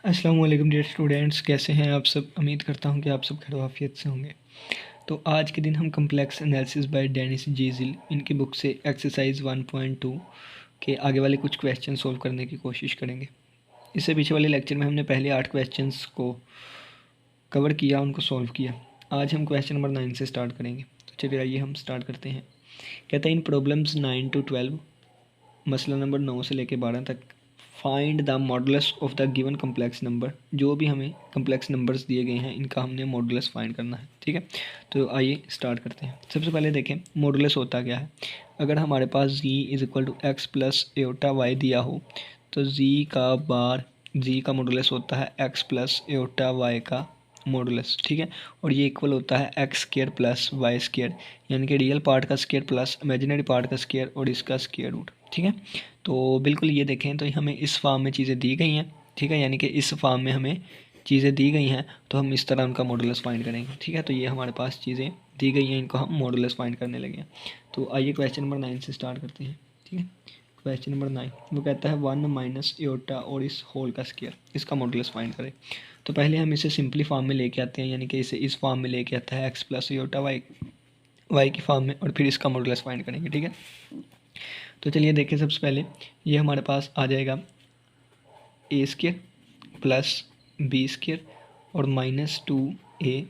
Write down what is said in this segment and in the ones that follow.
अस्सलाम वालेकुम dear students, कैसे हैं आप सब। उम्मीद करता हूं कि आप सब खैर आफियत से होंगे। तो आज के दिन हम कम्प्लेक्स एनालिसिस बाय डेनिस जीजिल इनकी बुक से एक्सरसाइज 1.2 के आगे वाले कुछ क्वेश्चन सोल्व करने की कोशिश करेंगे। इससे पीछे वाले लेक्चर में हमने पहले 8 क्वेश्चंस को कवर किया, उनको सोल्व किया। आज हम क्वेश्चन नंबर 9 से स्टार्ट करेंगे। तो चलिए आइए हम स्टार्ट करते हैं। कहता है इन प्रॉब्लम्स 9 to 12, मसला नंबर 9 से लेकर 12 तक, find the modulus of the given complex number. जो भी हमें कम्प्लेक्स नंबर्स दिए गए हैं इनका हमने मॉडुलस फाइंड करना है। ठीक है, तो आइए स्टार्ट करते हैं। सबसे पहले देखें मॉडुलस होता क्या है। अगर हमारे पास z is equal to x plus iota y दिया हो तो z का मॉडुलस होता है एक्स प्लस एटा वाई का मॉडुलस। ठीक है, और ये इक्वल होता है x square plus y square, यानी कि रियल पार्ट का स्क्र प्लस इमेजिनरी पार्ट का स्क्र और इसका स्क्र रूट। ठीक है, तो बिल्कुल ये देखें तो हमें इस फॉर्म में चीज़ें दी गई हैं। ठीक है, यानी कि इस फॉर्म में हमें चीज़ें दी गई हैं तो हम इस तरह उनका मॉडुलस फाइंड करेंगे। ठीक है, तो ये हमारे पास चीज़ें दी गई हैं, इनको हम मॉडुलस फाइंड करने लगे हैं। तो आइए क्वेश्चन नंबर 9 से स्टार्ट करते हैं। ठीक है, क्वेश्चन नंबर 9 वो कहता है 1 माइनस एटा और इस होल का स्क्वायर, इसका मॉडुलस फाइंड करें। तो पहले हम इसे सिंपली फॉर्म में लेके आते हैं, यानी कि इसे इस फॉर्म में लेके आता है एक्स प्लस एटा वाई की फॉर्म में, और फिर इसका मॉडुलस फाइंड करेंगे। ठीक है, तो चलिए देखें। सबसे पहले ये हमारे पास आ जाएगा ए स्क्र प्लस बी स्क्र और माइनस 2a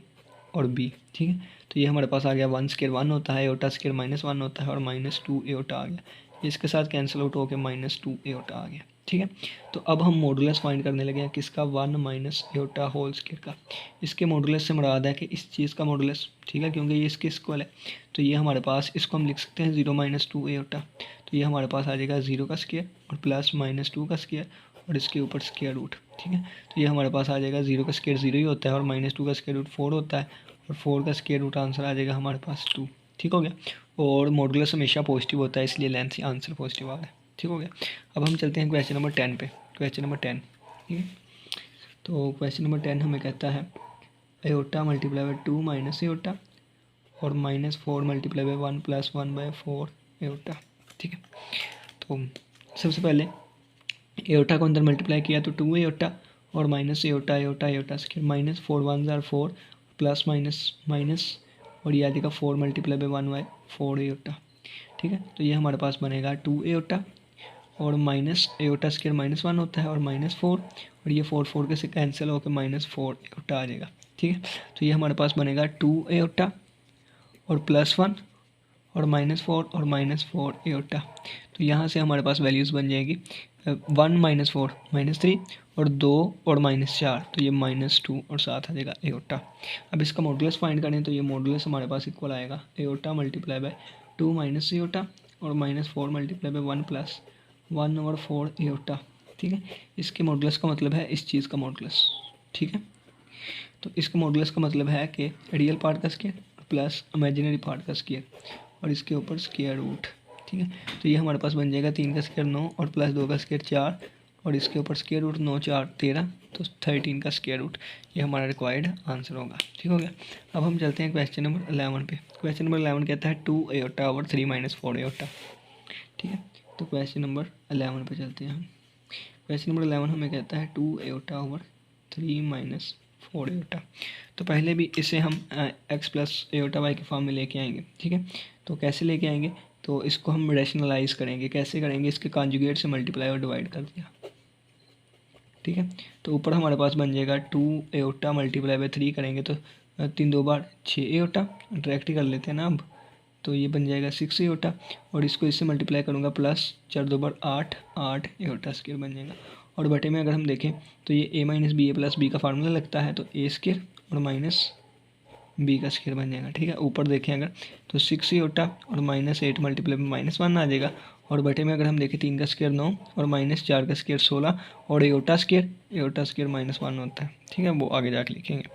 और b। ठीक है, तो ये हमारे पास आ गया 1 स्क्र 1 होता है, एटा स्क्र -1 होता है और -2 एटा आ गया। इसके साथ कैंसिल आउट होकर -2 एटा आ गया। ठीक है, तो अब हम मॉडुलस फाइंड करने लगे हैं किसका, 1 माइनस एटा होल स्क्र का। इसके मॉडुलस से मुराद है कि इस चीज़ का मॉडुलस। ठीक है, क्योंकि ये इसके इक्वल है, तो ये हमारे पास इसको हम लिख सकते हैं 0 माइनस 2 एटा। तो ये हमारे पास आ जाएगा 0 का स्क्र और प्लस -2 का स्क्र और इसके ऊपर स्क्वायर रूट। ठीक है, तो ये हमारे पास आ जाएगा 0 का स्क्वायर 0 ही होता है और -2 का स्क्वायर रूट 4 होता है और 4 का स्क्वायर रूट आंसर आ जाएगा हमारे पास 2। ठीक हो गया, और मॉडुलस हमेशा पॉजिटिव होता है इसलिए लेंथ से आंसर पॉजिटिव आ गया। ठीक हो गया, अब हम चलते हैं क्वेश्चन नंबर 10 पे। क्वेश्चन नंबर 10, ठीक है, तो क्वेश्चन नंबर 10 हमें कहता है एटा मल्टीप्लाई बाई 2 माइनस एटा और -4 मल्टीप्लाई बाई 1 प्लस 1/4 एटा। ठीक है, तो सबसे पहले एटा को अंदर मल्टीप्लाई किया तो 2 एटा और माइनस एटा एटा एटा स्क्वायर, -4 1 ज़ार 4 प्लस माइनस माइनस और ये आ जाएगा 4 मल्टीप्लाई बाई 1/4 एटा। ठीक है, तो ये हमारे पास बनेगा 2 एटा और माइनस एटा स्क्वायर -1 होता है और -4 और ये 4 के से कैंसिल होकर -4 एटा आ जाएगा। ठीक है, तो ये हमारे पास बनेगा 2 एटा और +1 और -4 और -4 एटा। तो यहाँ से हमारे पास वैल्यूज़ बन जाएगी 1 -4 -3 और 2 और -4, तो ये -2 और 7 आ जाएगा एटा। अब इसका मॉडुलस फाइंड करें तो ये मॉडुलस हमारे पास इक्वल आएगा एटा मल्टीप्लाई बाय 2 माइनस एटा और -4 मल्टीप्लाई बाय 1 प्लस 1/4 एटा। ठीक है, इसके मॉडुलस का मतलब है इस चीज़ का मॉडुलस। ठीक है, तो इसका मॉडुलस का मतलब है कि रियल पार्ट का स्क्वायर प्लस इमेजिनरी पार्ट का स्क्वायर और इसके ऊपर स्क्वायर रूट। ठीक है, तो ये हमारे पास बन जाएगा 3 का स्क्वायर 9 और प्लस 2 का स्क्वायर 4 और इसके ऊपर स्क्वायर रूट 9 4 13, तो 13 का स्क्वायर रूट। ये हमारा रिक्वायर्ड आंसर होगा। ठीक हो गया, अब हम चलते हैं क्वेश्चन नंबर 11 पे। क्वेश्चन नंबर 11 कहता है 2 एटा ओवर 3 - 4 एटा। ठीक है, तो क्वेश्चन नंबर 11 पे चलते हैं हम। क्वेश्चन नंबर 11 हमें कहता है 2 एटा ओवर 3 - 4 एटा। तो पहले भी इसे हम एक्स प्लस एटा वाई के फॉर्म में लेके आएंगे। ठीक है, तो कैसे लेके आएंगे, तो इसको हम रैशनलाइज करेंगे। कैसे करेंगे, इसके कॉन्जुगेट से मल्टीप्लाई और डिवाइड कर दिया। ठीक है, तो ऊपर हमारे पास बन जाएगा 2 एटा मल्टीप्लाई बाई 3 करेंगे तो 3 2 बार 6 एटा, डायरेक्ट ही कर लेते हैं ना अब। तो ये बन जाएगा 6 एटा और इसको इससे मल्टीप्लाई करूँगा प्लस 4 2 बार 8 8 एटा स्क्वायर बन जाएगा। और बटे में अगर हम देखें तो ये a - b a + b का फार्मूला लगता है, तो a स्क्वायर और माइनस बी का स्क्वायर बन जाएगा। ठीक है, ऊपर देखें अगर तो 6 एटा और -8 मल्टीप्लाई में -1 आ जाएगा और बटे में अगर हम देखें 3 का स्क्वायर 9 और -4 का स्क्वायर 16 और एटा स्क्वायर -1 होता है। ठीक है, वो आगे जाके लिखेंगे।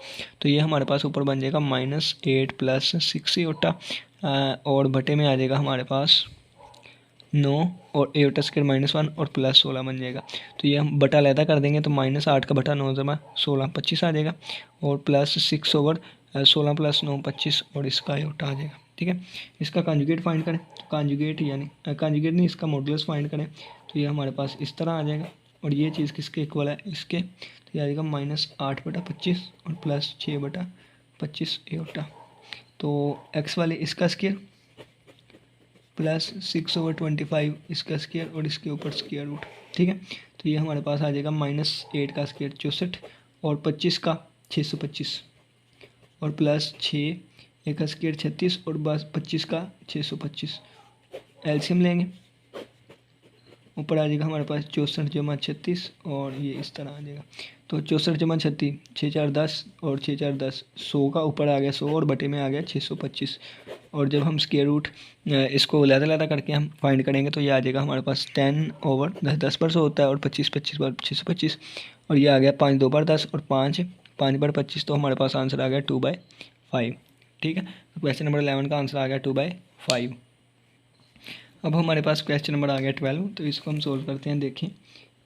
तो ये हमारे पास ऊपर बन जाएगा -8 प्लस 6 एटा और बटे में आ जाएगा हमारे पास 9 और एटा स्क्वायर -1 और प्लस 16 बन जाएगा। तो ये हम बटा अलहदा कर देंगे तो -8 का बटा 9 जमा 16 25 आ जाएगा और प्लस 6 ओवर 16 + 9 25 और इसका एटा आ जाएगा। ठीक है, इसका कॉन्जुगेट फाइंड करें तो कॉन्जुगेट यानी कॉन्जुगेट नहीं, इसका मॉडुलस फाइंड करें तो ये हमारे पास इस तरह आ जाएगा और ये चीज़ किसके इक्वल है, इसके, तो ये आ जाएगा -8/25 और +6/25 एओटा। तो x वाले इसका स्क्वायर प्लस 6/25 इसका स्क्वायर और इसके ऊपर स्क्वायर रूट। ठीक है, तो ये हमारे पास आ जाएगा -8 का स्क्वायर 64 और 25 का 625 और प्लस 6 एक का स्क्वायर 36 और बस 25 का 625। एलसीएम लेंगे, ऊपर आ जाएगा हमारे पास 64 जमा 36 और ये इस तरह आ जाएगा। तो 64 जमा 36 6 4 10 और 6 4 10 100 का ऊपर आ गया 100 और बटे में आ गया 625। और जब हम स्क्वायर रूट इसको लहदा करके हम फाइंड करेंगे तो ये आ जाएगा हमारे पास 10/10 10 होता है और 25 25 बार 625 और ये आ गया 5 2 बार 10 और 5 5 बार 25। तो हमारे पास आंसर आ गया 2/5। ठीक है, तो क्वेश्चन नंबर 11 का आंसर आ गया 2/5। अब हमारे पास क्वेश्चन नंबर आ गया 12, तो इसको हम सोल्व करते हैं। देखें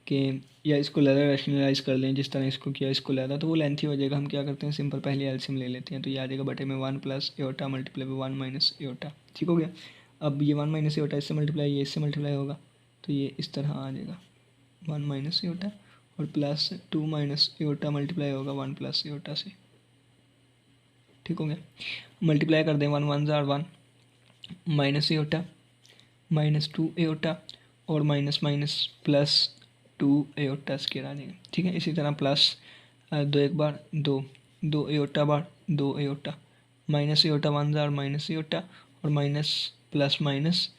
कि या इसको ज़्यादा रैशनलाइज कर लें, जिस तरह इसको किया इसको ज़्यादा तो वो लेंथी हो जाएगा। हम क्या करते हैं, सिंपल पहले एलसीएम ले लेते हैं। तो ये आ जाएगा बटे में 1 + aorta multiply by 1 minus aorta. ठीक हो गया। अब ये 1 माइनस एओटा इससे मल्टीप्लाई, ये इससे मल्टीप्लाई होगा तो ये इस तरह आ जाएगा 1 माइनस एओटा और प्लस 2 माइनस एओटा मल्टीप्लाई होगा 1 + एओटा से। ठीक हो गया, मल्टीप्लाई कर दें 1 1 जार 1 माइनस एओटा -2 एओटा और माइनस प्लस 2 एओटा स्क्वायर आ जाएगा। ठीक है, इसी तरह प्लस 2 एक बार 2 एओटा बार 2 एओटा माइनस एओटा 1 जार माइनस एओटा और minus plus minus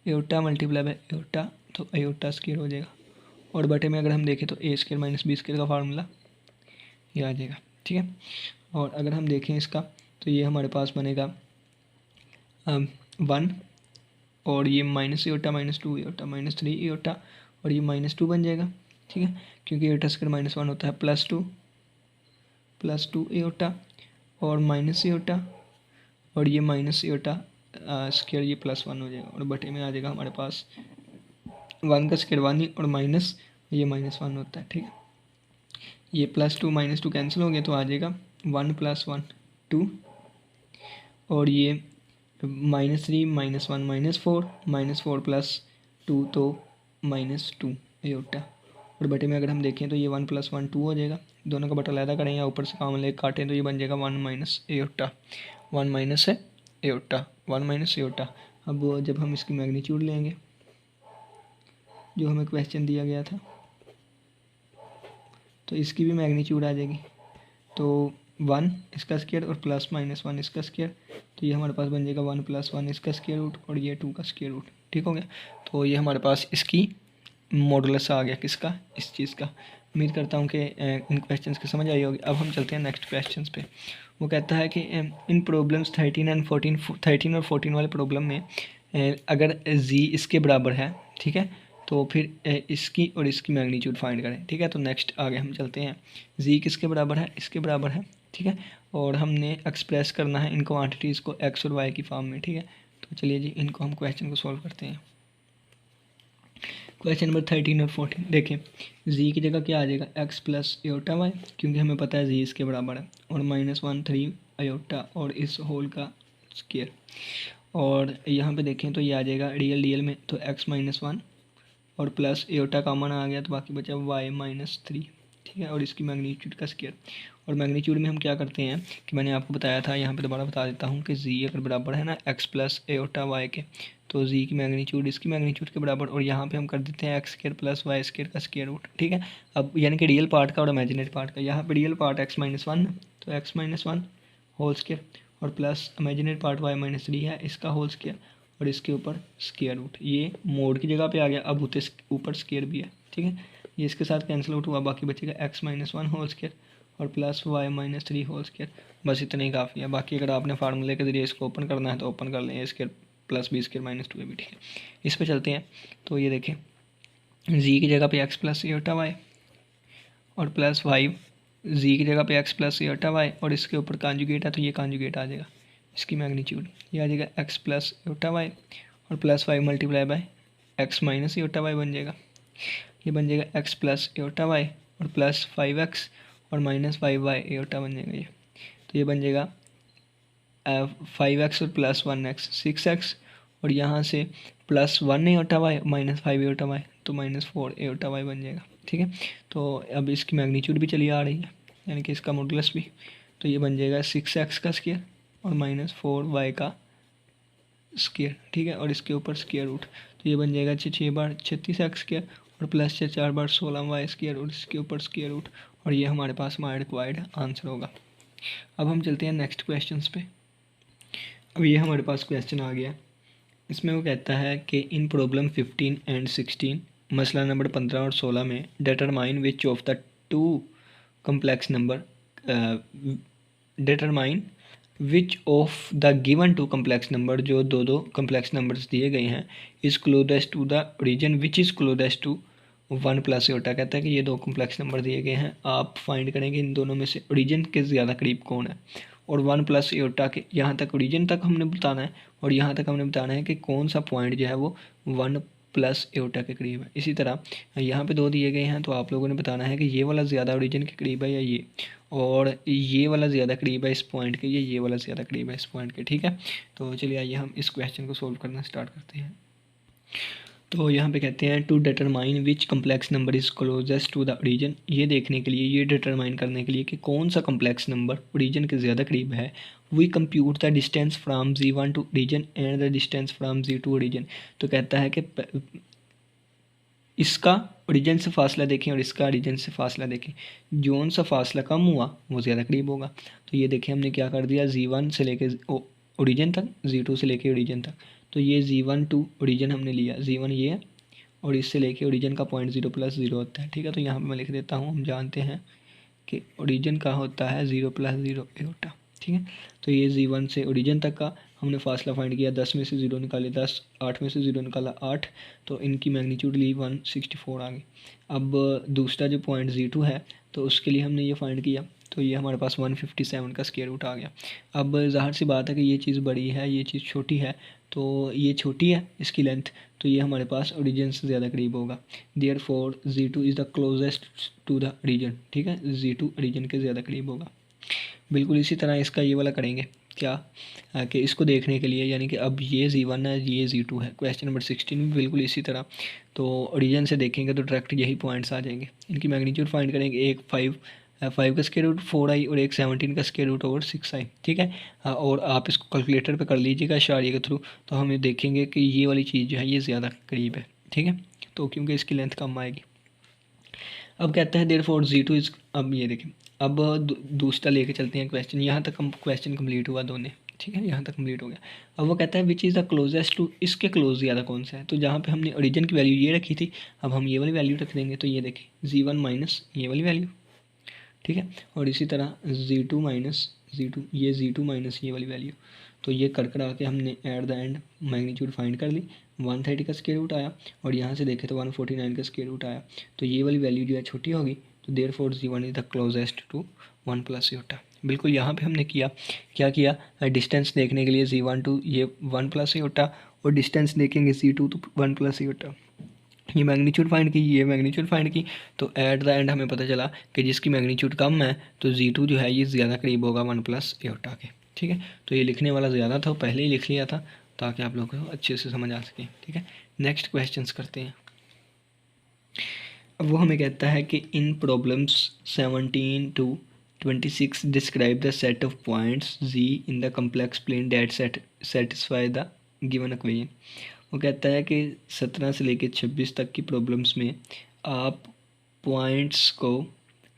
iota multiply by iota तो एओटा स्क्वायर हो जाएगा। और बटे में अगर हम देखें तो A square minus B square का फार्मूला ये आ जाएगा। ठीक है, और अगर हम देखें इसका तो ये हमारे पास बनेगा 1 और ये माइनस एओटा -2 एओटा -3 एओटा और ये -2 बन जाएगा। ठीक है, क्योंकि एओटा स्क्वायर -1 होता है +2 एओटा और माइनस एओटा और ये माइनस एओटा स्क्वायर ये +1 हो जाएगा और बटे में आ जाएगा हमारे पास 1 का स्क्वायर 1 ही और माइनस ये -1 होता है। ठीक है, ये +2 -2 कैंसिल हो गया तो आ जाएगा 1 + 1 2 और ये -3 -1 -4 -4 + 2 तो -2 एओटा और बटे में अगर हम देखें तो ये 1 + 1 2 हो जाएगा। दोनों का बटा अलग करें या ऊपर से कॉमन लेकर काटें तो ये बन जाएगा 1 - एओटा 1 - एओटा 1 - एओटा। अब जब हम इसकी मैग्नीट्यूड लेंगे जो हमें क्वेश्चन दिया गया था तो इसकी भी मैग्नीट्यूड आ जाएगी। तो 1 इसका स्क्वायर और प्लस -1 इसका स्क्वायर तो ये हमारे पास बन जाएगा 1 + 1 इसका स्क्वायर रूट और ये 2 का स्क्वायर रूट। ठीक हो गया, तो ये हमारे पास इसकी मॉडुलस आ गया किसका, इस चीज़ का। उम्मीद करता हूँ कि इन क्वेश्चंस की समझ आई होगी। अब हम चलते हैं नेक्स्ट क्वेश्चंस पे। वो कहता है कि इन प्रॉब्लम्स 13 और 14 वाले प्रॉब्लम में अगर जी इसके बराबर है, ठीक है, तो फिर इसकी और इसकी मैग्नीट्यूड फाइंड करें। ठीक है, तो नेक्स्ट आगे हम चलते हैं। जी किसके बराबर है, इसके बराबर है। ठीक है, और हमने एक्सप्रेस करना है इन क्वांटिटीज़ को एक्स और वाई की फॉर्म में। ठीक है, तो चलिए जी इनको हम क्वेश्चन को सॉल्व करते हैं। क्वेश्चन नंबर 13 और 14 देखें, जी की जगह क्या आ जाएगा x + एओटा वाई, क्योंकि हमें पता है जी इसके बराबर है, और -1 3 एओटा और इस होल का स्क्वायर। और यहाँ पे देखें तो ये आ जाएगा रियल में तो x - 1 और प्लस एओटा कॉमन आ गया तो बाकी बचा y - 3। ठीक है, और इसकी मैग्नीट्यूड का स्क्वायर। और मैग्नीट्यूड में हम क्या करते हैं कि मैंने आपको बताया था, यहाँ पे दोबारा बता देता हूँ कि जी अगर बराबर है ना x + एओटा वाई के, तो जी की मैग्नीट्यूड इसकी मैग्नीट्यूड के बराबर, और यहाँ पे हम कर देते हैं x² + y² का स्क्वायर रूट। ठीक है, अब यानी कि रियल पार्ट का और इमेजिनरी पार्ट का। यहाँ पे रियल पार्ट x - 1 तो x - 1 होल स्क्वायर और प्लस इमेजिनरी पार्ट y - 3 है इसका होल स्क्वायर और इसके ऊपर स्क्वायर रूट। ये मोड की जगह पे आ गया, अब उतने ऊपर स्क्वायर भी है। ठीक है, ये इसके साथ कैंसिल आउट हुआ, बाकी बचेगा x - 1 होल स्क्वायर और प्लस y - 3 होल स्क्वायर। बस इतना ही काफ़ी है। बाकी अगर आपने फार्मूले के जरिए इसको ओपन करना है तो ओपन कर लें, a² + b² - 2ab। ठीक है, इस पर चलते हैं। तो ये देखें जी की जगह पे x + एओटा वाई और प्लस 5 जी की जगह पे x + एओटा वाई और इसके ऊपर कॉन्जुगेट है तो ये कॉन्जुगेट आ जाएगा। इसकी मैग्नीट्यूड ये आ जाएगा x + एओटा वाई और plus 5 multiply by x - iota y बन जाएगा। ये बन जाएगा x + एओटा वाई और प्लस 5x और -5y एओटा बन जाएगा ये। तो ये बन जाएगा 5x और प्लस 1x 6x और यहाँ से +1 एओटा वाई -5 एओटा वाई तो -4 एओटा वाई बन जाएगा। ठीक है। तो अब इसकी मैग्नीट्यूड भी चली आ रही है, यानी कि इसका मॉडुलस भी, तो ये बन जाएगा 6x का स्क्वायर और माइनस 4y का स्क्वायर, ठीक है, और इसके ऊपर स्क्वायर रूट, तो ये बन जाएगा 6 बार 36x स्क्वायर और प्लस 4 बार 16y स्क्वायर और इसके ऊपर स्क्वायर रूट, और ये हमारे पास हमारा रिक्वायर्ड आंसर होगा। अब हम चलते हैं नेक्स्ट क्वेश्चंस पे। अब ये हमारे पास क्वेश्चन आ गया, इसमें वो कहता है कि इन प्रॉब्लम 15 एंड 16 मसला नंबर 15 और 16 में determine which of the two complex number determine which of the given two complex number, जो दो कम्प्लेक्स नंबर्स दिए गए हैं, is closest to the origin which is closest to 1 plus iota. कहता है कि ये दो कम्प्लेक्स नंबर दिए गए हैं, आप फाइंड करेंगे इन दोनों में से ओरिजिन के ज़्यादा करीब कौन है, और 1 प्लस योटा के यहाँ तक ओरिजिन तक हमने बताना है और यहाँ तक हमने बताना है कि कौन सा पॉइंट जो है वो 1 प्लस एयोटा के करीब है। इसी तरह यहाँ पे दो दिए गए हैं, तो आप लोगों ने बताना है कि ये वाला ज़्यादा ओरिजिन के करीब है या ये, और ये वाला ज़्यादा करीब है इस पॉइंट के, ये वाला ज़्यादा करीब है इस पॉइंट के, ठीक है। तो चलिए आइए हम इस क्वेश्चन को सोल्व करना स्टार्ट करते हैं। तो यहाँ पे कहते हैं to determine which complex number is closest to the origin, ये देखने के लिए, ये डिटरमाइन करने के लिए कि कौन सा कम्प्लेक्स नंबर ओरिजिन के ज़्यादा करीब है, we compute the distance from Z1 to origin and the distance from Z to origin. तो कहता है कि इसका ओरिजिन से फासला देखें और इसका ओरिजिन से फासला देखें, जोन सा फासला कम हुआ वो ज़्यादा करीब होगा। तो ये देखें हमने क्या कर दिया, Z1 से लेके ओरिजिन तक, Z2 से लेके ओरिजिन तक, तो ये Z1 टू ओरिजिन हमने लिया, Z1 ये है और इससे लेके ओरिजिन का पॉइंट 0 प्लस 0 होता है, ठीक है। तो यहाँ पे मैं लिख देता हूँ, हम जानते हैं कि ओरिजिन का होता है 0 प्लस 0 एयोटा, ठीक है। तो ये Z1 से ओरिजिन तक का हमने फासला फाइंड किया, 10 में से 0 निकाले 10, 8 में से 0 निकाला 8, तो इनकी मैग्नीट्यूड ली 164 आ गई। अब दूसरा जो पॉइंट Z2 है, तो उसके लिए हमने ये फाइंड किया, तो ये हमारे पास 157 का स्क्वायर रूट आ गया। अब ज़ाहिर सी बात है कि ये चीज़ बड़ी है, ये चीज़ छोटी है, तो ये छोटी है इसकी लेंथ, तो ये हमारे पास ओरिजिन से ज़्यादा करीब होगा। Therefore Z2 is the closest to the origin, ठीक है, Z2 ओरिजिन के ज़्यादा करीब होगा। बिल्कुल इसी तरह इसका ये वाला करेंगे क्या, कि इसको देखने के लिए, यानी कि अब ये Z1 है, ये Z2 है, क्वेश्चन नंबर 16 में बिल्कुल इसी तरह, तो ओरिजिन से देखेंगे तो डायरेक्ट यही पॉइंट्स आ जाएंगे। इनकी मैग्नीट्यूड फाइंड करेंगे, एक 5 का स्क्वायर रूट 4i और एक 17 का स्क्वायर रूट ओवर 6i, ठीक है। और आप इसको कैलकुलेटर पे कर लीजिएगा इशारे के थ्रू, तो हम ये देखेंगे कि ये वाली चीज़ जो है ये ज़्यादा करीब है, ठीक है, तो क्योंकि इसकी लेंथ कम आएगी। अब कहता है देयरफॉर Z2 इज़, अब ये देखें, अब दूसरा लेके चलते हैं क्वेश्चन, यहाँ तक हम क्वेश्चन कंप्लीट हुआ दोनों, ठीक है, यहाँ तक कंप्लीट हो गया। अब वो कहता है which is the closest to, इसके क्लोज ज़्यादा कौन सा है, तो जहाँ पे हमने ओरिजिन की वैल्यू ये रखी थी, अब हम ये वाली वैल्यू रख देंगे, तो ये देखें Z1 माइनस ये वाली वैल्यू, ठीक है, और इसी तरह Z2 माइनस Z2, ये Z2 माइनस ये वाली वैल्यू, तो ये कर कर आके हमने at the end magnitude find कर ली, 130 का स्क्वायर रूट आया, और यहाँ से देखें तो 149 का स्क्वायर रूट आया, तो ये वाली वैल्यू जो है छोटी होगी, तो therefore Z1 is the closest to 1 plus iota. बिल्कुल यहाँ पे हमने किया, क्या किया, डिस्टेंस देखने के लिए Z1 टू ये 1 प्लस योटा, और डिस्टेंस देखेंगे Z2 तो 1 प्लस योटा, ये मैग्नीट्यूड फाइंड की, ये मैग्नीट्यूड फाइंड की, तो एट द एंड हमें पता चला कि जिसकी मैग्नीट्यूड कम है तो Z2 जो है ये ज़्यादा करीब होगा 1 प्लस एयोटा के, ठीक है। तो ये लिखने वाला ज़्यादा था, पहले ही लिख लिया था ताकि आप लोगों को अच्छे से समझ आ सके, ठीक है। नेक्स्ट क्वेश्चंस करते हैं। अब वो हमें कहता है कि इन problems 17 to 26 describe the set of points Z in the complex plane that satisfy the given equation. वो कहता है कि 17 से लेकर 26 तक की प्रॉब्लम्स में आप पॉइंट्स को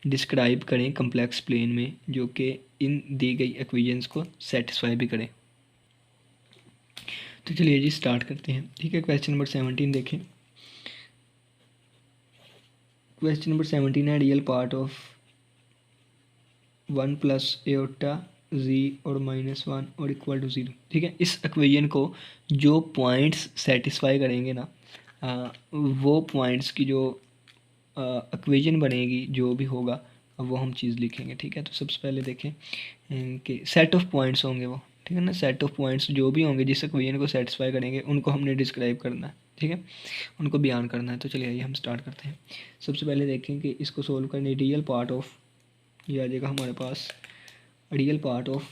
डिस्क्राइब करें कम्प्लेक्स प्लेन में, जो कि इन दी गई इक्वेशंस को सेटिस्फाई भी करें। तो चलिए जी स्टार्ट करते हैं, ठीक है। क्वेश्चन नंबर 17 देखें, क्वेश्चन नंबर 17 है real part of 1 plus aorta Z और -1 और इक्वल टू 0, ठीक है। इस इक्वेशन को जो पॉइंट्स सेटिस्फाई करेंगे ना, वो पॉइंट्स की जो इक्वेशन बनेगी, जो भी होगा वो हम चीज़ लिखेंगे, ठीक है। तो सबसे पहले देखें कि सेट ऑफ पॉइंट्स होंगे वो, ठीक है ना, सेट ऑफ पॉइंट्स जो भी होंगे जिस इक्वेशन को सेटिस्फाई करेंगे उनको हमने डिस्क्राइब करना है, ठीक है, उनको बयान करना है। तो चलिए आइए हम स्टार्ट करते हैं। सबसे पहले देखें कि इसको सोल्व करने रियल पार्ट ऑफ, ये आ जाएगा हमारे पास रियल पार्ट ऑफ,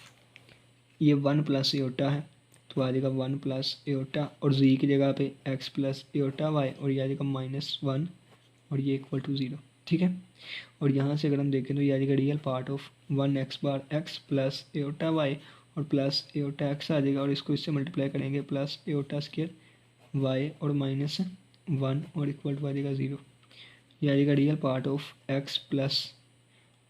ये 1 प्लस एयोटा है, तो आ जाएगा 1 प्लस एयोटा, और Z की जगह पे x प्लस एयोटा y, और ये आ जाएगा -1 और ये इक्वल टू 0, ठीक है। और यहाँ से अगर हम देखें तो ये आ जाएगा रियल पार्ट ऑफ 1x बार x प्लस एओटा वाई और प्लस एओटा एक्स आ जाएगा, और इसको इससे मल्टीप्लाई करेंगे प्लस एओटा स्क्वायर वाई और माइनस 1 और इक्वल टू आ जाएगा 0। ये आ जाएगा real part of x plus,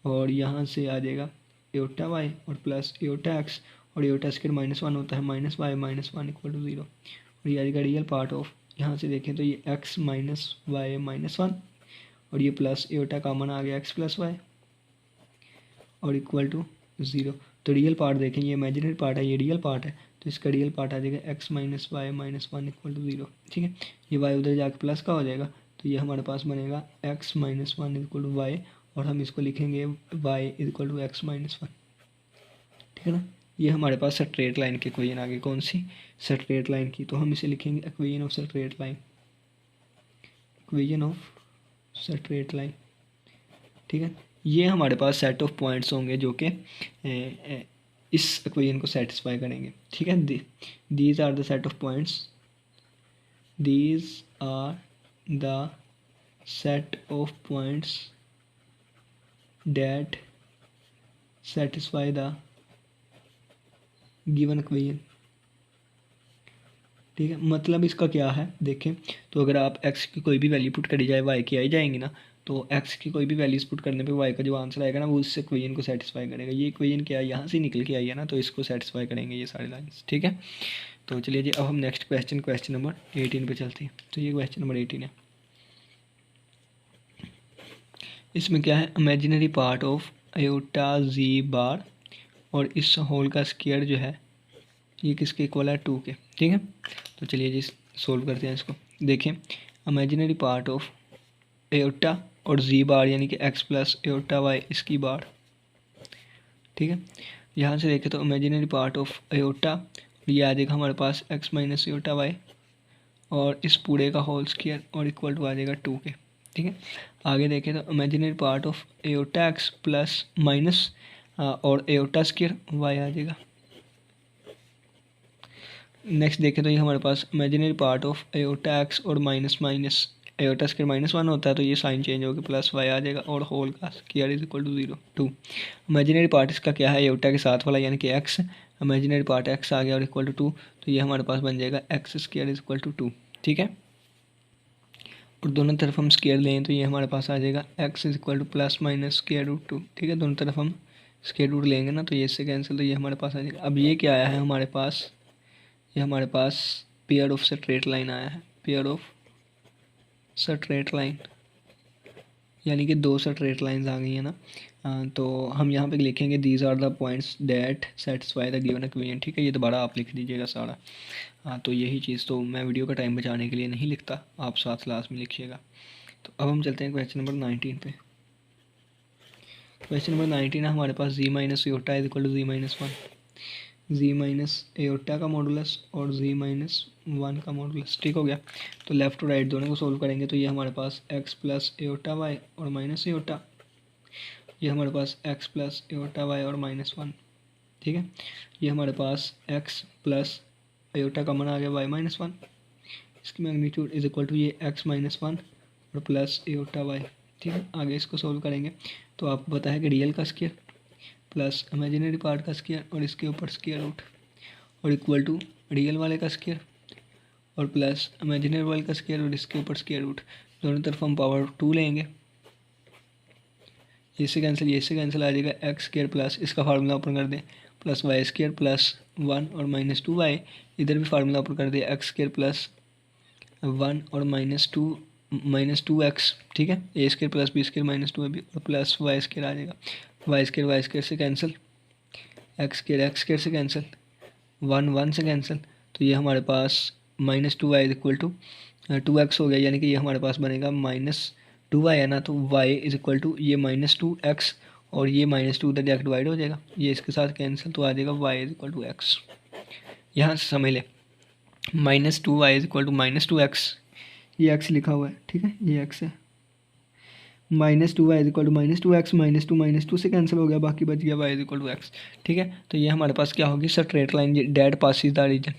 और यहाँ से आ जाएगा एओटा वाई और प्लस एओटा एक्स, और एओटा स्क्वायर -1 होता है minus y minus 1 equal to 0। और ये आ जाएगा रियल पार्ट ऑफ, यहाँ से देखें तो ये x माइनस वाई माइनस 1 और ये प्लस एओटा कॉमन आ गया x प्लस वाई और इक्वल टू 0। तो रियल पार्ट देखें, ये इमेजिनरी पार्ट है, ये रियल पार्ट है, तो इसका रियल पार्ट आ जाएगा x minus y minus 1 equal to 0, ठीक है। ये y उधर जाकर प्लस का हो जाएगा, तो ये हमारे पास बनेगा x minus 1 equal to y, और हम इसको लिखेंगे y equal to x minus 1, ठीक है ना। ये हमारे पास स्ट्रेट लाइन के इक्वेशन आ गई, कौन सी, स्ट्रेट लाइन की, तो हम इसे लिखेंगे equation of straight line, equation of straight line, ठीक है। ये हमारे पास सेट ऑफ पॉइंट्स होंगे जो कि इस इक्वेशन को सेटिस्फाई करेंगे, ठीक है। These are the set of points, these are the set of points that satisfy the given equation, ठीक है। मतलब इसका क्या है देखें, तो अगर आप x की कोई भी वैल्यू पुट करी जाए y की आई जाएंगी ना, तो x की कोई भी वैल्यूज पुट करने पे y का जो आंसर आएगा ना वो उस इक्वेशन को सेटिस्फाई करेगा। ये इक्वेशन क्या है, यहाँ से निकल के आई है ना, तो इसको सेटिस्फाई करेंगे ये सारे लाइन्स, ठीक है। तो चलिए जी, अब हम नेक्स्ट क्वेश्चन नंबर 18 पे चलते हैं। तो ये क्वेश्चन नंबर 18 है, इसमें क्या है, इमेजिनरी पार्ट ऑफ आयोटा जी बार और इस होल का स्क्वायर जो है ये किसके इक्वल है, 2 के, ठीक है। तो चलिए जी सोल्व करते हैं इसको। देखें, इमेजिनरी पार्ट ऑफ एओटा और जी बार यानी कि x प्लस एओटा वाई इसकी बार, ठीक है। यहाँ से देखें तो इमेजिनरी पार्ट ऑफ एओटा, ये आ जाएगा हमारे पास x माइनस एओटा वाई और इस पूरे का होल स्क्वायर और इक्वल टू आ जाएगा 2 के, ठीक है। आगे देखें तो imaginary part of iota x plus minus और एओटा स्क्वायर वाई आ जाएगा। नेक्स्ट देखें तो ये हमारे पास imaginary part of iota x और माइनस माइनस एओटा स्क्वायर -1 होता है, तो ये साइन चेंज होकर प्लस वाई आ जाएगा और होल का square is equal to 0 2। Imaginary part इसका क्या है, एओटा के साथ वाला यानी कि एक्स, इमेजिनरी पार्ट एक्स आ गया और इक्वल टू 2, तो ये हमारे पास बन जाएगा x square is equal to 2, ठीक है। और दोनों तरफ हम स्क्वायर लें तो ये हमारे पास आ जाएगा x is equal to plus minus square root 2, ठीक है। दोनों तरफ हम स्क्वायर रूट लेंगे ना, तो ये इससे कैंसिल, तो ये हमारे पास आ जाएगा। अब ये क्या आया है हमारे पास, ये हमारे पास पेयर ऑफ स्ट्रेट लाइन आया है, पेयर ऑफ स्ट्रेट लाइन यानी कि 2 स्ट्रेट लाइंस आ गई है ना। तो हम यहाँ पे लिखेंगे these are the points that satisfy the given equation, ठीक है। ये दोबारा आप लिख दीजिएगा सारा। तो यही चीज़ तो मैं वीडियो का टाइम बचाने के लिए नहीं लिखता, आप साथ लास्ट में लिखिएगा। तो अब हम चलते हैं क्वेश्चन नंबर 19 पे। क्वेश्चन नंबर 19 है हमारे पास z minus iota is equal to z minus 1, z minus iota का मॉडुलस और जी माइनस 1 का मॉडुलस, ठीक हो गया। तो लेफ्ट टू राइट दोनों को सोल्व करेंगे तो ये हमारे पास एक्स प्लस एओटा वाई और माइनस एओटा, ये हमारे पास x प्लस एओटा वाई और -1, ठीक है। ये हमारे पास x प्लस एओटा कॉमन आ गया y-1, इसकी मैग्नीट्यूड इज इक्वल टू ये x -1 और प्लस एओटा वाई, ठीक है। आगे इसको सोल्व करेंगे तो आपको पता है कि रियल का स्क्वायर प्लस इमेजिनरी पार्ट का स्क्वायर और इसके ऊपर स्क्वायर रूट और इक्वल टू रियल वाले का स्क्वायर और प्लस इमेजिनरी वाले का स्क्वायर और इसके ऊपर स्क्वायर रूट, दोनों तरफ हम पावर 2 लेंगे, इससे कैंसिल, ये इससे कैंसिल आ जाएगा एक्स स्क्वायर प्लस इसका फार्मूला ओपन कर दें प्लस वाई स्क्वायर प्लस 1 और -2 वाई, इधर भी फार्मूला ओपन कर दिया एक्स स्क्वायर प्लस 1 और -2 एक्स, ठीक है। ए स्क्वायर प्लस बी स्क्वायर -2 है और प्लस वाई स्क्वायर आ जाएगा, वाई स्क्वायर से कैंसिल, एक्स स्क्वायर से कैंसिल, 1 से कैंसिल, तो ये हमारे पास -2 वाई इक्वल टू 2x हो गया, यानी कि ये हमारे पास बनेगा -2 वाई है ना, तो y इज इक्वल टू ये -2x और ये -2 उधर जाकर डिवाइड हो जाएगा, ये इसके साथ कैंसिल, तो आ जाएगा y is equal to x। यहाँ से समझ ले -2 Y is equal to -2x, ये x लिखा हुआ है, ठीक है, ये x है। -2 Y is equal to -2x, -2 से कैंसिल हो गया, बाकी बच गया y is equal to x, ठीक है। तो ये हमारे पास क्या होगी, straight line that passes the region,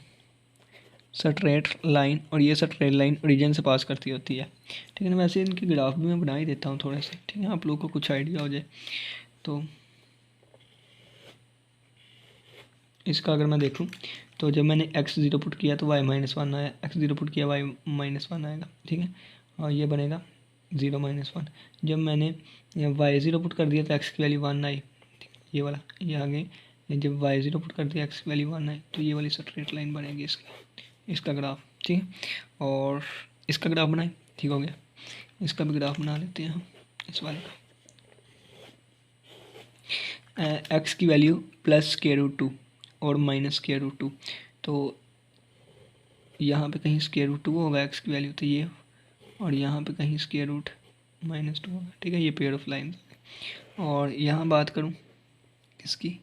straight line, और ये स्ट्रेट लाइन ओरिजिन से पास करती होती है। ठीक है ना। वैसे इनके ग्राफ भी मैं बना ही देता हूँ थोड़े से, ठीक है, आप लोगों को कुछ आइडिया हो जाए। तो इसका अगर मैं देखूँ तो जब मैंने x 0 पुट किया तो y-1 आया, x 0 पुट किया y-1 आएगा, ठीक है, और ये बनेगा 0-1। जब मैंने y 0 पुट कर दिया तो x की वैल्यू 1 आई, ये वाला, ये आगे जब y 0 पुट कर दिया x की वैल्यू 1 आई, तो ये वाली स्ट्रेट लाइन बनेगी इसका ग्राफ, ठीक है। और इसका ग्राफ बनाए, ठीक हो गया। इसका भी ग्राफ बना लेते हैं हम, इस वाले का। x की वैल्यू +√2 और -√2, तो यहाँ पे कहीं √2 होगा x की वैल्यू, तो ये, और यहाँ पे कहीं √-2 होगा, ठीक है। ये पेयर ऑफ लाइन। और यहाँ बात करूँ इसकी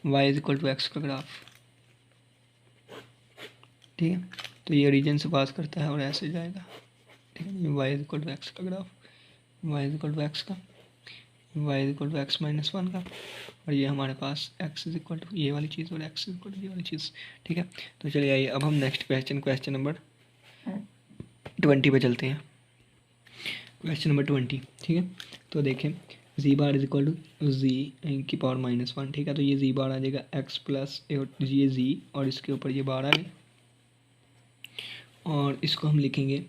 y = x का ग्राफ, ठीक है, तो ये रीजन से पास करता है और ऐसे जाएगा, ठीक है। ये y = x का ग्राफ, y = x का, y = x-1 का, और ये हमारे पास x ये वाली चीज़ और x ये वाली चीज़, ठीक है। तो चलिए आइए अब हम नेक्स्ट क्वेश्चन नंबर 20 पे चलते हैं। क्वेश्चन नंबर 20, ठीक है। तो देखें z बार = z⁻⁻1, ठीक है। तो ये z बार आ जाएगा x प्लस ये z, और इसके ऊपर ये बार आ गई, और इसको हम लिखेंगे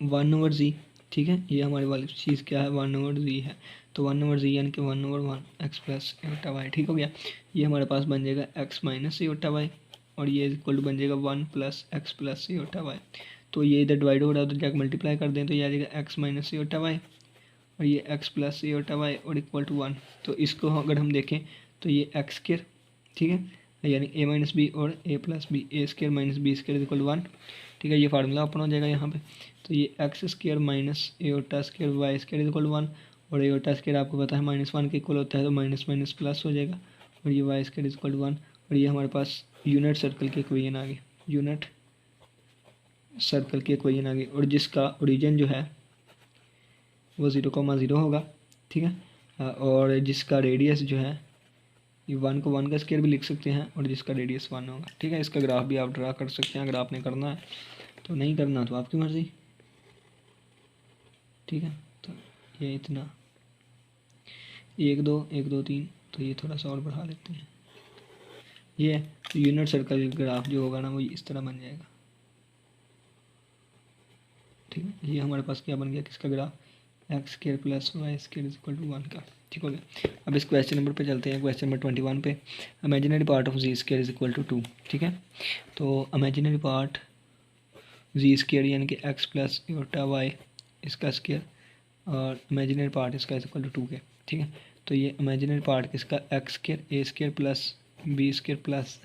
1/z, ठीक है। ये हमारी वाली चीज़ क्या है, 1/z है, तो 1/z यानी कि 1/1 x प्लस y, ठीक हो गया। ये हमारे पास बन जाएगा x माइनस y, और ये इक्वल टू बन जाएगा 1 प्लस x प्लस y। तो ये इधर डिवाइड हो रहा है तो जाकर मल्टीप्लाई कर दें, तो ये आ जाएगा x माइनस y, और ये x प्लस y और इक्वल टू 1। तो इसको अगर हम देखें तो ये x², ठीक है, यानी a माइनस बी और a plus b, a² minus b² equal to 1, ठीक है। ये फार्मूला ओपन हो जाएगा यहाँ पे। तो ये x² minus a² y² equal 1, और a² आपको पता है -1 के इक्वल होता है, तो माइनस माइनस प्लस हो जाएगा, और ये y² इक्वल 1, और ये हमारे पास यूनिट सर्कल की इक्वेशन आ गई, यूनिट सर्कल की इक्वेशन आ गई, और जिसका ओरिजिन जो है वो 0,0 होगा, ठीक है। और जिसका रेडियस जो है ये 1 को 1 का स्क्वायर भी लिख सकते हैं, और जिसका रेडियस 1 होगा, ठीक है। इसका ग्राफ भी आप ड्रा कर सकते हैं अगर आपने करना है, तो नहीं करना तो आपकी मर्ज़ी, ठीक है। तो ये इतना 1 2 1 2 3, तो ये थोड़ा सा और बढ़ा लेते हैं। ये यूनिट सर्कल ग्राफ जो होगा ना वो इस तरह बन जाएगा, ठीक है। ये हमारे पास क्या बन गया, किसका graph, x² plus y² equal to 1 का, ठीक हो गया। अब इस क्वेश्चन नंबर पे चलते हैं, क्वेश्चन नंबर 21 पे। Imaginary part of z² equal to 2, ठीक है। तो इमेजिनरी पार्ट z² यानी कि x प्लस y इसका स्क्वायर, और इमेजिनरी पार्ट इसका इक्वल टू 2 के, ठीक है। तो ये इमेजिनरी पार्ट किसका, x² a² plus b² plus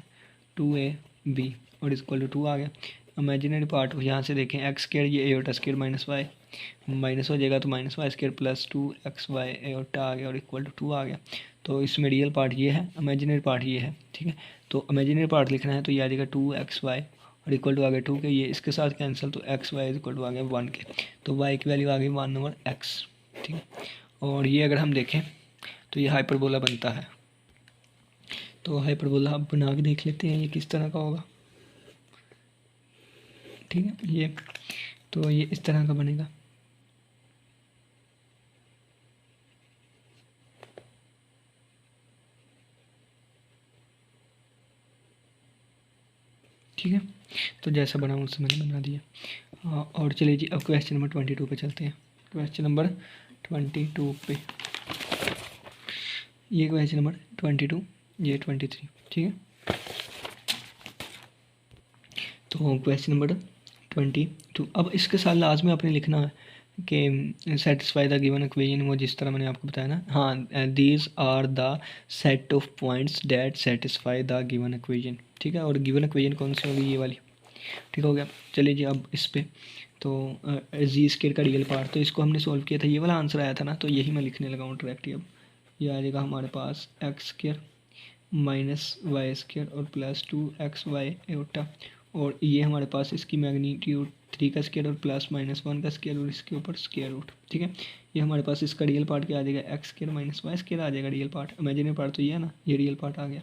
2ab और इक्वल टू 2 आ गया। इमेजिनरी पार्ट यहाँ से देखें x² ये a² माइनस y माइनस हो जाएगा, तो -y² प्लस 2xy आ गया और इक्वल टू 2 आ गया। तो इसमें रियल पार्ट ये है, इमेजिनरी पार्ट ये है, ठीक है। तो इमेजिनरी पार्ट लिखना है तो ये आ जाएगा 2xy और इक्वल टू आ गया 2 के, ये इसके साथ कैंसिल, तो xy इक्वल टू आ गया 1 के, तो y की वैल्यू आ गई 1/x, ठीक है। और ये अगर हम देखें तो ये हाइपरबोला बनता है। तो हाइपरबोला आप बना के देख लेते हैं ये किस तरह का होगा, ठीक है। ये तो ये इस तरह का बनेगा, ठीक है। तो जैसा बना उससे मैंने बना दिया। हाँ, और चलिए जी अब क्वेश्चन नंबर 22 पे चलते हैं। क्वेश्चन नंबर 22 पे, ये क्वेश्चन नंबर 22, ये 23, ठीक है। तो क्वेश्चन नंबर 22, अब इसके साथ लास्ट में आपने लिखना है कि सेटिस्फाई द गिवन इक्वेशन, वो जिस तरह मैंने आपको बताया ना, हाँ, these are the set of points that satisfy the given equation, ठीक है। और गिवन इक्वेशन कौन सी होगी, ये वाली, ठीक हो गया। चलिए जी अब इस पे, तो z² का रियल पार्ट, तो इसको हमने सॉल्व किया था, ये वाला आंसर आया था ना, तो यही मैं लिखने लगा हूँ डायरेक्टली। अब ये आ जाएगा हमारे पास x² माइनस y² और प्लस 2xy, और ये हमारे पास इसकी मैग्नीट्यूड 3 का स्क्वायर और प्लस -1 का स्क्वायर और इसके ऊपर स्क्वायर रूट। ठीक है, ये हमारे पास इसका रियल पार्ट क्या आ जाएगा, x square minus y square आ जाएगा रियल पार्ट। इमेजिनरी पार्ट तो ये है ना, ये रियल पार्ट आ गया।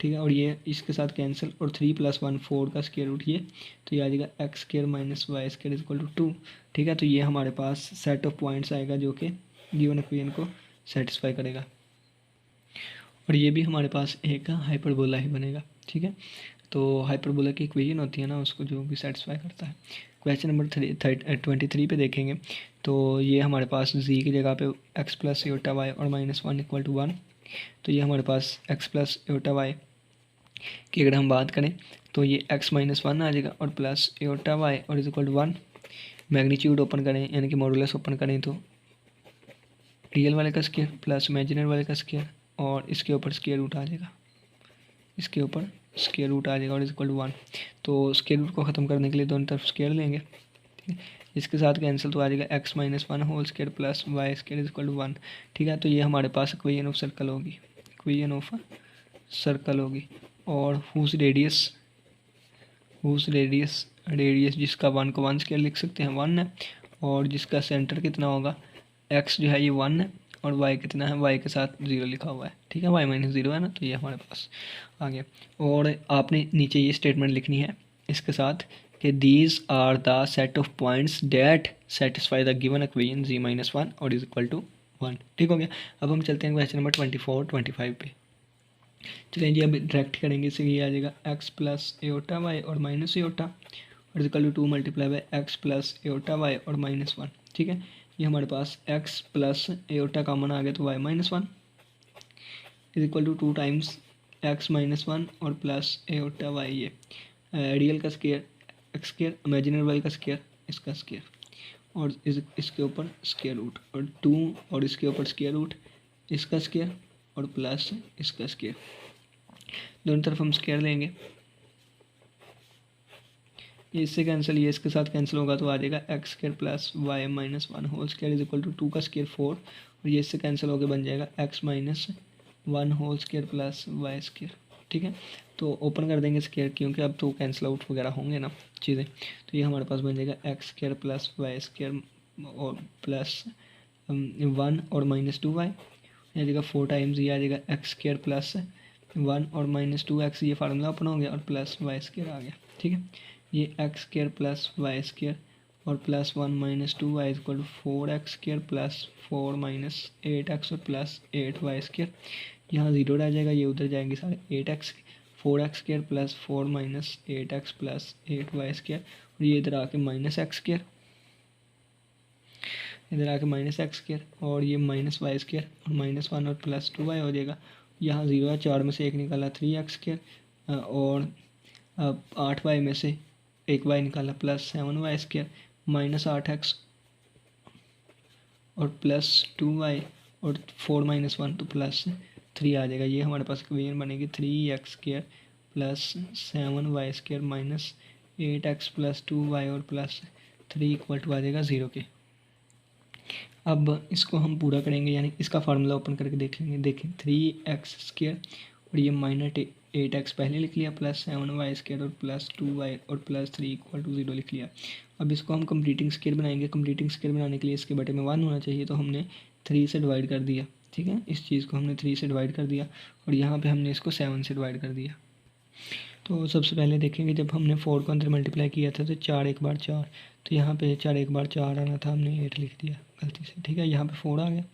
ठीक है, और ये इसके साथ कैंसिल, और 3 + 1 4 का स्क्वायर रूट ये, तो ये आ जाएगा x square minus y square equal to 2। ठीक है, तो ये हमारे पास सेट ऑफ पॉइंट्स आएगा जो कि गिवन इक्वेशन को सेटिस्फाई करेगा, और ये भी हमारे पास एक हाइपरबोला ही बनेगा। ठीक है, तो हाइपरबोला की इक्वेशन होती है ना, उसको जो भी सेटिस्फाई करता है। क्वेश्चन नंबर 23 पे देखेंगे तो ये हमारे पास जी की जगह पे एक्स प्लस योटा वाई और -1 इक्वल टू 1। तो ये हमारे पास एक्स प्लस योटा वाई की अगर हम बात करें तो ये एक्स -1 आ जाएगा और प्लस योटा वाई और is equal to 1। Magnitude open करें यानी कि मॉडुलस ओपन करें तो रियल वाले का स्क्वायर प्लस इमेजिनरी वाले का स्क्वायर और इसके ऊपर स्क्वायर रूट आ जाएगा, इसके ऊपर स्क्वायर रूट आ जाएगा और इज इक्वल टू 1। तो स्क्वायर रूट को ख़त्म करने के लिए दोनों तरफ स्क्वायर लेंगे। ठीक है, इसके साथ कैंसिल तो आ जाएगा x -1 whole square plus y square is equal to 1। ठीक है, तो ये हमारे पास इक्वेशन ऑफ सर्कल होगी, इक्वेशन ऑफ सर्कल होगी। और हुज रेडियस जिसका 1 को 1 स्क्वायर लिख सकते हैं 1 है, और जिसका सेंटर कितना होगा एक्स जो है ये 1 है, और वाई कितना है, वाई के साथ 0 लिखा हुआ है। ठीक है, वाई -0 है ना, तो ये हमारे पास आ गया। और आपने नीचे ये स्टेटमेंट लिखनी है इसके साथ कि these are the set of points that satisfy the given equation z-1 और इज इक्वल टू 1। ठीक हो गया। अब हम चलते हैं क्वेश्चन नंबर 24-25 पे। चलिए जी, अब डायरेक्ट करेंगे, इसे ये आ जाएगा एक्स प्लस एओटा वाई और माइनस एओटा और is equal to 2 multiply by x plus iota y और -1। ठीक है, ये हमारे पास x प्लस एओटा कॉमन आ गया तो y -1 is equal to 2 times x -1 और प्लस एओटा y। ये रियल का square x square, imaginary y का स्क्वायर इसका स्क्वायर और इसके ऊपर स्क्वायर रूट और 2 और इसके ऊपर स्क्वायर रूट इसका स्क्वायर और प्लस इसका स्क्वायर। दोनों तरफ हम स्क्वायर लेंगे, ये इससे कैंसिल, ये इसके साथ कैंसिल होगा तो आ जाएगा x square plus y -1 whole square is equal to 2 का स्क्वायर 4, और ये इससे कैंसिल होकर बन जाएगा x -1 whole square plus y square. ठीक है, तो ओपन कर देंगे स्क्वायर क्योंकि अब तो कैंसिल आउट वगैरह होंगे ना चीज़ें, तो ये हमारे पास बन जाएगा x square plus y square और प्लस 1 और -2y आ जाएगा 4 टाइम्स, ये आ जाएगा एक्स स्क्वायर प्लस 1 और -2x, ये फार्मूला ओपन हो गया और प्लस वाई स्क्वायर आ गया। ठीक है, ये x square plus y square और plus 1 -2y is equal to 4x square plus 4 -8x और प्लस 8y स्क्वायर। यहाँ 0 रह जाएगा, ये उधर जाएंगे सारे 8x 4x square plus 4 -8x plus 8y square, और ये इधर आके -x स्क्वायर, इधर आके -x स्क्वायर और ये -y स्क्वायर और -1 और प्लस 2y हो जाएगा। यहाँ 0 है, 4 में से 1 निकाला 3x स्क्वायर और 8y में से 1y निकाला प्लस 7y स्क्वायर -8x और प्लस 2y और 4 -1 तो प्लस 3 आ जाएगा। ये हमारे पास इक्वेशन बनेगी 3x square plus 7y square -8x plus 2y और प्लस 3 इक्वल टू आ जाएगा 0 के। अब इसको हम पूरा करेंगे, यानी इसका फार्मूला ओपन करके देख लेंगे। देखें 3x स्क्वायर और ये -8x पहले लिख लिया प्लस 7y स्क्वायर और प्लस 2y और प्लस 3 इक्वल टू 0 लिख लिया। अब इसको हम कंप्लीटिंग स्क्वायर बनाएंगे। कंप्लीटिंग स्क्वायर बनाने के लिए इसके बटे में 1 होना चाहिए, तो हमने 3 से डिवाइड कर दिया। ठीक है, इस चीज़ को हमने 3 से डिवाइड कर दिया और यहाँ पर हमने इसको 7 से डिवाइड कर दिया। तो सबसे पहले देखेंगे जब हमने 4 को अंदर मल्टीप्लाई किया था तो 4 एक बार 4, तो यहाँ पे 4 एक बार 4 आना था, हमने 8 लिख दिया गलती से। ठीक है, यहाँ पे 4 आ गया,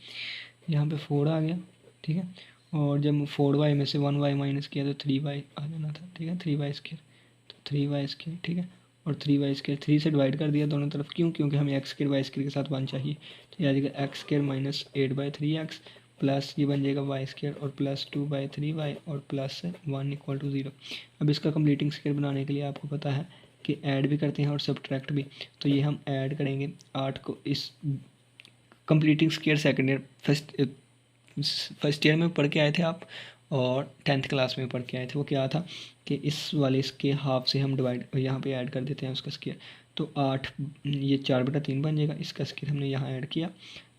यहाँ पे 4 आ गया। ठीक है, और जब 4y में से 1y माइनस किया तो 3y आ जाना था। ठीक है, 3y स्क्वायर, तो 3y स्क्वायर। ठीक है, और 3y स्क्वायर 3 से डिवाइड कर दिया दोनों तरफ, क्यों, क्योंकि हमें एक्स स्क्वायर वाई स्क्वायर के साथ 1 चाहिए। तो ये आ जाएगा एक्स स्क्वायर -8/3x प्लस ये बन जाएगा वाई स्क्वायर और प्लस 2/3y और प्लस 1 इक्वल टू 0। अब इसका कंप्लीटिंग स्क्वायर बनाने के लिए आपको पता है कि ऐड भी करते हैं और सब्ट्रैक्ट भी, तो ये हम ऐड करेंगे 8 को इस completing square second year first year में पढ़ के आए थे आप, और 10th क्लास में पढ़ के आए थे। वो क्या था कि इस वाले इसके हाफ से हम डिवाइड यहाँ पे ऐड कर देते हैं उसका स्क्वायर, तो 8 ये 4/3 बन जाएगा। इसका स्क्वायर हमने यहाँ ऐड किया,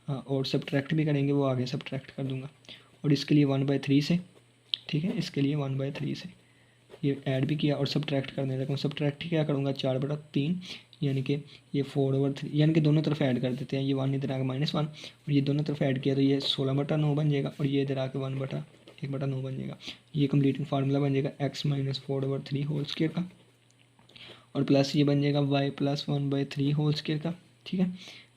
और सब्ट्रैक्ट भी करेंगे, वो आगे सब्ट्रैक्ट कर दूंगा। और इसके लिए 1/3 से, ठीक है, इसके लिए 1/3 से ये ऐड भी किया और सब्ट्रैक्ट करने लगा। सब्ट्रैक्ट क्या करूँगा 4/3 यानी कि ये 4/3 यानी कि दोनों तरफ ऐड कर देते हैं। ये 1 इधर आके -1 और ये दोनों तरफ ऐड किया तो ये 16/9 बन जाएगा और ये इधर आके 1/1/9 बन जाएगा। ये कंप्लीटिंग फार्मूला बन जाएगा x - 4/3 होल स्क्वायर का और प्लस ये बन जाएगा y + 1/3 होल स्क्वायर का। ठीक है,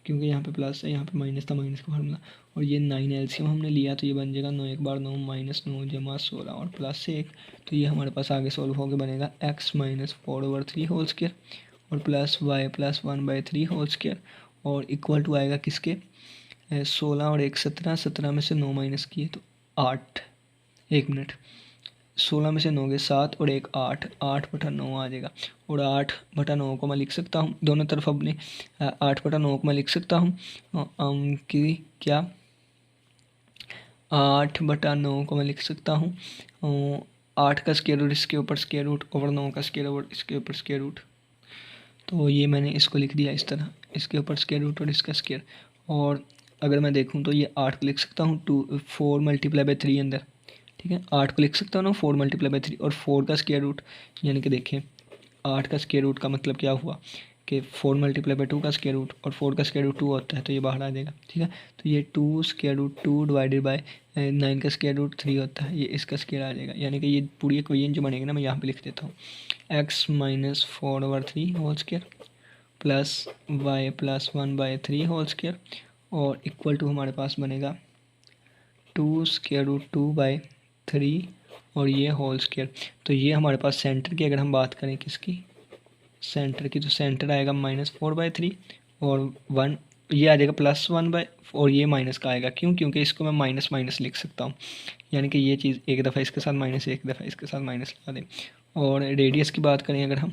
क्योंकि यहाँ पे प्लस है, यहाँ पे माइनस था, माइनस का फार्मूला। और ये 9 एलसीएम हमने लिया तो ये बन जाएगा 9 × 9 -9 = 16 और प्लस से 1। तो ये हमारे पास आगे सॉल्व होकर बनेगा x - 4/3 होल स्क्वायर और प्लस y + 1/3 होल स्क्वायर और इक्वल टू आएगा किसके 16 और 1 17, 17 में से 9 माइनस किए तो 8। 1 मिनट, 16 में से 9 गए 7 और 1 8, 8/9 आ जाएगा। और 8/9 को मैं लिख सकता हूँ दोनों तरफ अपने 8/9 को मैं लिख सकता हूँ कि क्या 8/9 को मैं लिख सकता हूँ 8 का स्क्वायर रूट इसके ऊपर स्क्वायर रूट और 9 का स्क्वायर रूट इसके ऊपर स्क्वायर रूट। तो ये मैंने इसको लिख दिया इस तरह, इसके ऊपर स्क्वायर रूट और इसका स्क्वायर। और अगर मैं देखूँ तो ये 8 को लिख सकता हूँ 4 × 3 अंदर। ठीक है, 8 को लिख सकता हूँ ना 4 × 3 और 4 का स्क्वायर रूट यानी कि देखें 8 का स्क्वायर रूट का मतलब क्या हुआ कि 4 × 2 का स्क्वायर रूट और 4 का स्क्वायर रूट 2 होता है तो ये बाहर आ जाएगा। ठीक है, तो ये 2 स्क्वायर रूट 2 डिवाइडेड बाय 9 का स्क्वायर रूट 3 होता है, ये इसका स्क्वायर आ जाएगा। यानी कि ये पूरी इक्वेशन जो बनेगी ना मैं यहाँ पे लिख देता हूँ x - 4/3 whole square plus y + 1/3 whole square और इक्वल टू हमारे पास बनेगा 2 स्क्वायर रूट 2/3 और ये होल स्क्वायर। तो ये हमारे पास सेंटर की अगर हम बात करें किसकी सेंटर की तो सेंटर आएगा -4/3 और 1 ये आ जाएगा +1 और ये माइनस का आएगा। क्यों? क्योंकि इसको मैं माइनस माइनस लिख सकता हूँ यानी कि ये चीज़ एक दफ़ा इसके साथ माइनस एक दफ़ा इसके साथ माइनस लगा दें। और रेडियस की बात करें अगर हम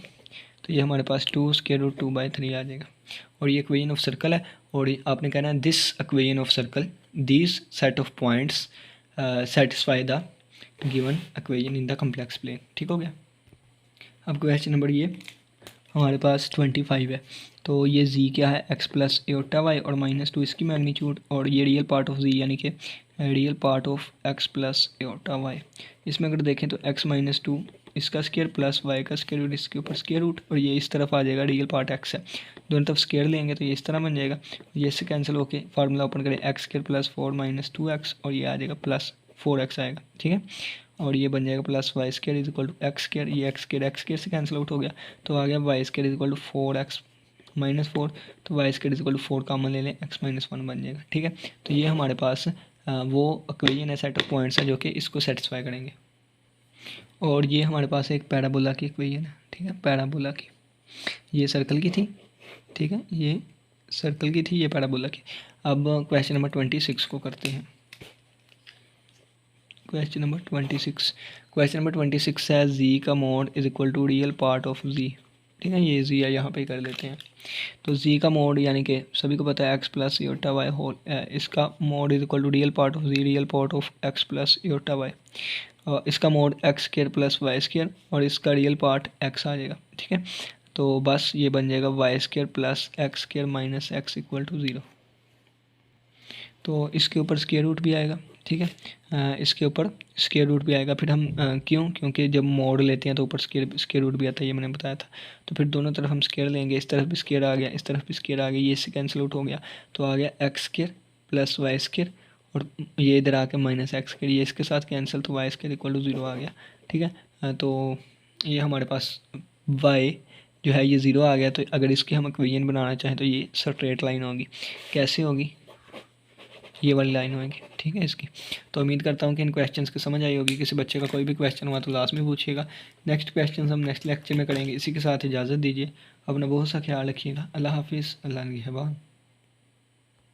तो ये हमारे पास 2 स्क्वायर रूट 2/3 आ जाएगा। और ये इक्वेशन ऑफ सर्कल है और आपने कहना है this equation of circle this set of points satisfy the given equation in the complex plane. ठीक हो गया। अब क्वेश्चन नंबर ये हमारे पास 25 है। तो ये z क्या है x + a/y और -2 इसकी मैग्नीट्यूड और ये रियल पार्ट ऑफ z यानी कि real part of x + a/y। इसमें अगर देखें तो x - 2 इसका स्क्वायर प्लस y का स्क्वायर रूट इसके ऊपर स्क्वायर रूट और ये इस तरफ आ जाएगा रियल पार्ट x है। दोनों तरफ स्क्वायर लेंगे तो ये इस तरह बन जाएगा। ये इससे कैंसिल होके फार्मूला ओपन करें x² + 4 - 2x और ये आ जाएगा +4x आएगा। ठीक है, और ये बन जाएगा +y² = x²। ये x² से कैंसिल आउट हो गया तो आ गया y² = 4x - 4 तो y² = 4 कॉमन ले लें x - 1 बन जाएगा। ठीक है, तो ये हमारे पास वो इक्वेशन है सेट ऑफ पॉइंट्स है जो कि इसको सेटिस्फाई करेंगे। और ये हमारे पास एक पैराबोला की इक्वेशन है। ठीक है, पैराबोला की ये सर्कल की थी। ठीक है, ये सर्कल की थी, ये पैराबोला की। अब क्वेश्चन नंबर 26 को करते हैं। क्वेश्चन नंबर 26 है z का mode = real part of z। ठीक है, ये z है यहाँ पे कर लेते हैं। तो z का मोड यानी कि सभी को पता है x + a/y होल इसका mode = real part of z real part of x + a/y और इसका मोड x² + y² और इसका रियल पार्ट x आ जाएगा। ठीक है, तो बस ये बन जाएगा y² + x² - x = 0। तो इसके ऊपर स्क्वायर रूट भी आएगा। ठीक है, इसके ऊपर स्क्वायर रूट भी आएगा। फिर हम क्योंकि जब मोड लेते हैं तो ऊपर स्क्वायर रूट भी आता है, ये मैंने बताया था। तो फिर दोनों तरफ हम स्क्वायर लेंगे, इस तरफ भी स्क्वायर आ गया, इस तरफ भी स्क्वायर आ गया, ये इससे कैंसिल आउट हो गया तो आ गया x² + y² और ये इधर आके -x², ये इसके साथ कैंसिल तो y² = 0 आ गया। ठीक है, तो ये हमारे पास y जो है ये 0 आ गया। तो अगर इसकी हम इक्वेशन बनाना चाहें तो ये स्ट्रेट लाइन होगी। कैसे होगी? ये वाली लाइन होगी। ठीक है इसकी। तो उम्मीद करता हूँ कि इन क्वेश्चंस की समझ आई होगी। किसी बच्चे का कोई भी क्वेश्चन हुआ तो लास्ट में पूछिएगा। नेक्स्ट क्वेश्चन हम नेक्स्ट लेक्चर में करेंगे। इसी के साथ इजाज़त दीजिए। अपना बहुत सा ख्याल रखिएगा। अल्लाह हाफिज़। अल्लाह निगहबान।